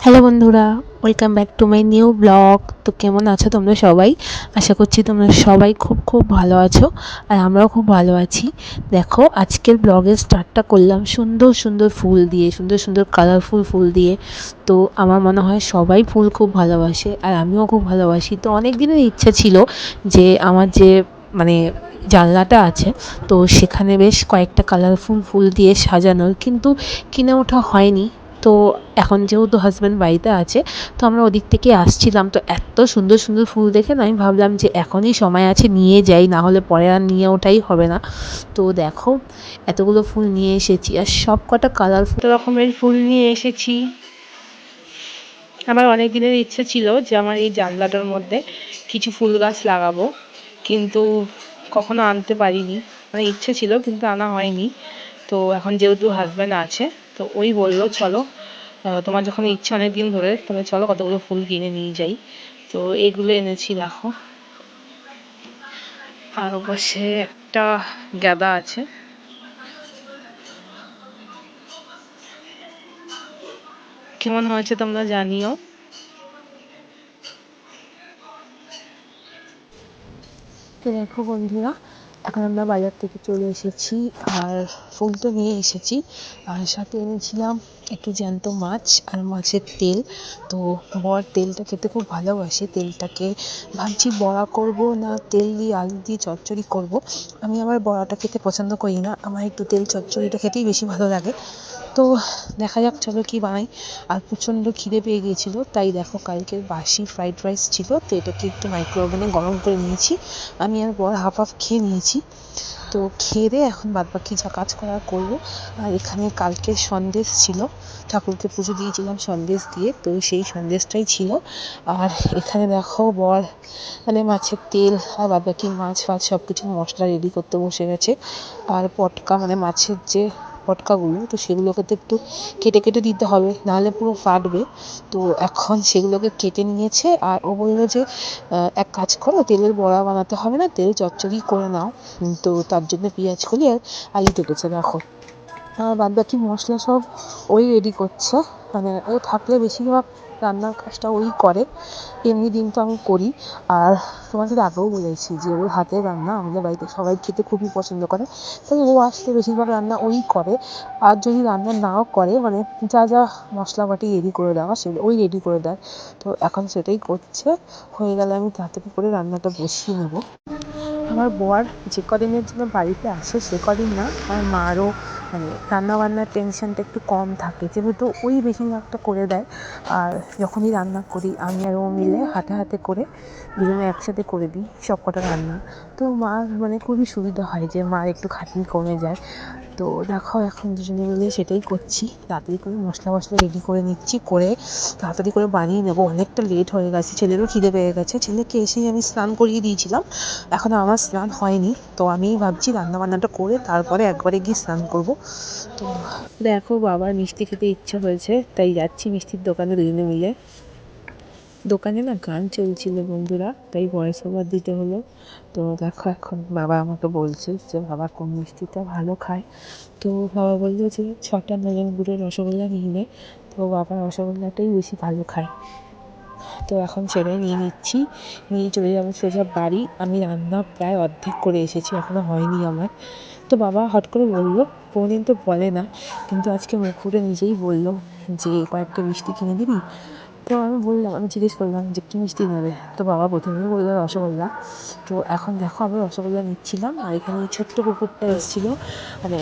Hello বন্ধুরা, welcome back to my new blog. তো কেমন আছো তোমরা সবাই? আশা করছি তোমরা সবাই খুব খুব ভালো আছো, আর আমরাও খুব ভালো আছি। দেখো, আজকের ব্লগের স্টার্টটা করলাম সুন্দর সুন্দর ফুল দিয়ে, সুন্দর সুন্দর কালারফুল ফুল দিয়ে। তো আমার মনে হয় সবাই ফুল খুব ভালোবাসে, আর আমিও খুব ভালোবাসি। তো অনেক দিনের ইচ্ছা ছিল যে আমার যে মানে জানলাটা আছে, তো সেখানে বেশ কয়েকটা কালারফুল ফুল দিয়ে সাজানোর, কিন্তু কিনে ওঠা হয়নি। তো এখন যেহেতু হাজব্যান্ড বাড়িতে আছে, তো আমরা ওদিক থেকে আসছিলাম, তো এত সুন্দর সুন্দর ফুল দেখে না আমি ভাবলাম যে এখনই সময় আছে, নিয়ে যাই, না হলে পরে আর নিয়ে ওঠাই হবে না। তো দেখো, এতগুলো ফুল নিয়ে এসেছি, আর সব কটা কালারফুল রকমের ফুল নিয়ে এসেছি। আমার অনেক দিনের ইচ্ছে ছিল যে আমার এই জানলাটার মধ্যে কিছু ফুল গাছ লাগাবো, কিন্তু কখনো আনতে পারিনি। মানে ইচ্ছে ছিল কিন্তু আনা হয়নি। তো এখন যেহেতু হাজব্যান্ড আছে, তো ওই বললো চলো, তোমার যখন ইচ্ছে অনেক দিন ধরে, তাহলে চলো কতগুলো ফুল কিনে নিয়ে যাই। তো এগুলো এনেছি, দেখো। আর ওপাশে একটা গাঁদা আছে। কেমন হয়েছে তোমরা জানিও। তো দেখো বন্ধুরা, এখন আমরা বাজার থেকে চলে এসেছি, আর ফুল তো নিয়ে এসেছি, আর সাথে এনেছিলাম একটু জ্যান্ত মাছ আর মাছের তেল। তো বর তেলটা খেতে খুব ভালোবাসে, তেলটাকে ভাবছি বড়া করব না তেল দিয়ে আলু দিয়ে চচ্চড়ি করব। আমি আবার বড়াটা খেতে পছন্দ করি না, আমার একটু তেল চচ্চড়িটা খেতেই বেশি ভালো লাগে। তো দেখা যাক চলো কি বানাই। আর প্রচণ্ড খিদে পেয়ে গিয়েছিলো, তাই দেখো কালকের বাসি ফ্রাইড রাইস ছিল, তো এটাকে একটু মাইক্রো ওভেনে গরম করে নিয়েছি। আমি আর বর হাফ হাফ খেয়ে নিয়েছি। তো খেয়ে দিয়ে এখন বাদবাকি যা কাজ করার করবো। আর এখানে কালকের সন্দেশ ছিল, ঠাকুরকে পুজো দিয়েছিলাম সন্দেশ দিয়ে, তো সেই সন্দেশটাই ছিল। আর এখানে দেখো বর মানে মাছের তেল আর বাদবাকি মাছ ফাছ সব কিছু মশলা রেডি করতে বসে গেছে। আর পটকা মানে মাছের যে পটকাগুলো, তো সেগুলোকে তো একটু কেটে কেটে দিতে হবে, নাহলে পুরো ফাটবে। তো এখন সেগুলোকে কেটে নিয়েছে, আর ও বললো যে এক কাজ করো, তেলের বড়া বানাতে হবে না, তেল চচ্চড়ি করে নাও। তো তার জন্য পেঁয়াজ কলি আর আলু কেটেছে, দেখো। আর বাদ বাকি মশলা সব ওই রেডি করছে। মানে ও থাকলে বেশিরভাগ রান্নার কাজটা ওই করে, এমনি দিন তো আমি করি। আর তোমাকে আগেও বলেছি যে ওর হাতের রান্না আমাদের বাড়িতে সবাই খেতে খুবই পছন্দ করে, তাই ও আসলে বেশিরভাগ রান্না ওই করে। আর যদি রান্না নাও করে, মানে যা যা মশলাপাতি রেডি করে দেওয়া সেগুলো ওই রেডি করে দেয়। তো এখন সেটাই করছে, হয়ে গেলে আমি তাড়াতাড়ি করে রান্নাটা বসিয়ে নেবো। আমার বর যে কদিনের জন্য বাড়িতে আসে সে কদিন না আমার মারও মানে রান্নাবান্নার টেনশনটা একটু কম থাকে, যেহেতু ওই বেশিরভাগটা করে দেয়। আর যখনই রান্না করি আমি আর ও মিলে হাতে হাতে করে দুজনে একসাথে করে দিই সব কটা রান্না। তো মার মানে খুবই সুবিধা হয় যে মার একটু খাটনি কমে যায়। তো দেখো এখন দুজনে মিলে সেটাই করছি, তাড়াতাড়ি করে মশলা রেডি করে নিচ্ছি, করে তাড়াতাড়ি করে বানিয়ে নেবো। অনেকটা লেট হয়ে গেছে, ছেলেরও খিদে পেয়ে গেছে, ছেলেকে এসেই আমি স্নান করিয়ে দিয়েছিলাম, এখনও আমার স্নান হয়নি। তো আমি ভাবছি রান্নাবান্নাটা করে তারপরে একবারে গিয়ে স্নান করব। তো দেখো, বাবার মিষ্টি খেতে ইচ্ছা হয়েছে, তাই যাচ্ছি মিষ্টির দোকানে দুজনে মিলে। দোকানে না গান চলছিল বন্ধুরা, তাই ভয়েস ওভার দিতে হলো। তো দেখো এখন বাবা আমাকে বলছে যে বাবা কোন মিষ্টিটা ভালো খায়। তো বাবা বললো যে 6টা নলেন গুড়ের রসগোল্লা নিয়ে নে। তো বাবা রসগোল্লাটাই বেশি ভালো খায়। তো এখন সেটাই নিয়ে নিচ্ছি, নিয়ে চলে যাবো সোজা বাড়ি। আমি রান্না প্রায় অর্ধেক করে এসেছি, এখনও হয়নি আমার। তো বাবা হট করে বললো, কোনোদিন তো বলে না, কিন্তু আজকে মুখ ফুটে নিজেই বললো যে কয়েকটা মিষ্টি কিনে দিবি। তো আমি বললাম, আমি জিজ্ঞেস করলাম যে কী মিষ্টি নেবে। তো বাবা প্রথমেই বললো রসগোল্লা। তো এখন দেখো আমি রসগোল্লা নিচ্ছিলাম, আর এখানে ছোট্ট কুকুরটা এসেছিলো, মানে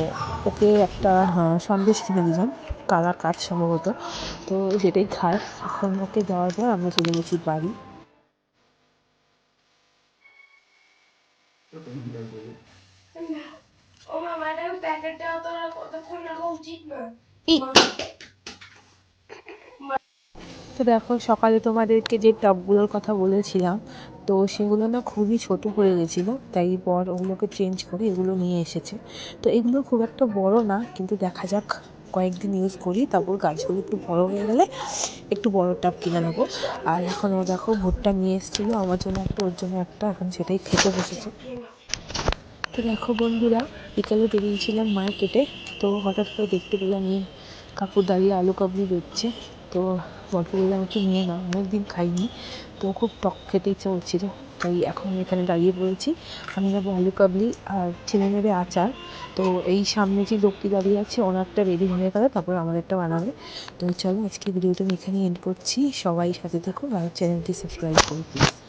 ওকে একটা সন্দেশ কিনে দিলাম, কালাকাঁদ সম্ভবত। তো সেটাই খায়। এখন ওকে দেওয়ার পর আমরা চলে গেছি বাড়ি। তো দেখো, সকালে তোমাদেরকে যে টবগুলোর কথা বলেছিলাম, তো সেগুলো না খুবই ছোট হয়ে গেছিলো, তাই বর ওগুলোকে চেঞ্জ করে এগুলো নিয়ে এসেছে। তো এগুলো খুব একটা বড় না, কিন্তু দেখা যাক কয়েকদিন ইউজ করি, তারপর গাছগুলো একটু বড় হয়ে গেলে একটু বড় টাব কিনে নেবো। আর এখন ও দেখো ভুট্টা নিয়ে এসেছিলো, আমার জন্য একটা ওর জন্য একটা, এখন সেটাই খেতে বসেছে। তো দেখো বন্ধুরা, বিকালে বেরিয়েছিলাম মার্কেটে, তো হঠাৎ করে দেখতে পেলাম কাকু দাঁড়িয়ে আলু কাবলি বেচছে। তো বরকে বললাম একটু নিয়ে নাও, অনেকদিন খাইনি, তো খুব টক খেতে ইচ্ছা করছিলো, তাই এখন এখানে দাঁড়িয়ে পড়েছি। আমি নেবো আলু কাবলি আর ছেলে নেবে আচার। তো এই সামনে যে লোকটি দাঁড়িয়ে আছে ওনারটা রেডি হয়ে গেলে তারপর আমাদেরটা বানাবে। তো চলো আজকে ভিডিওটা আমি এখানেই এন্ড করছি। সবাই সাথে থাকুন আর চ্যানেলটি সাবস্ক্রাইব করুন প্লিজ।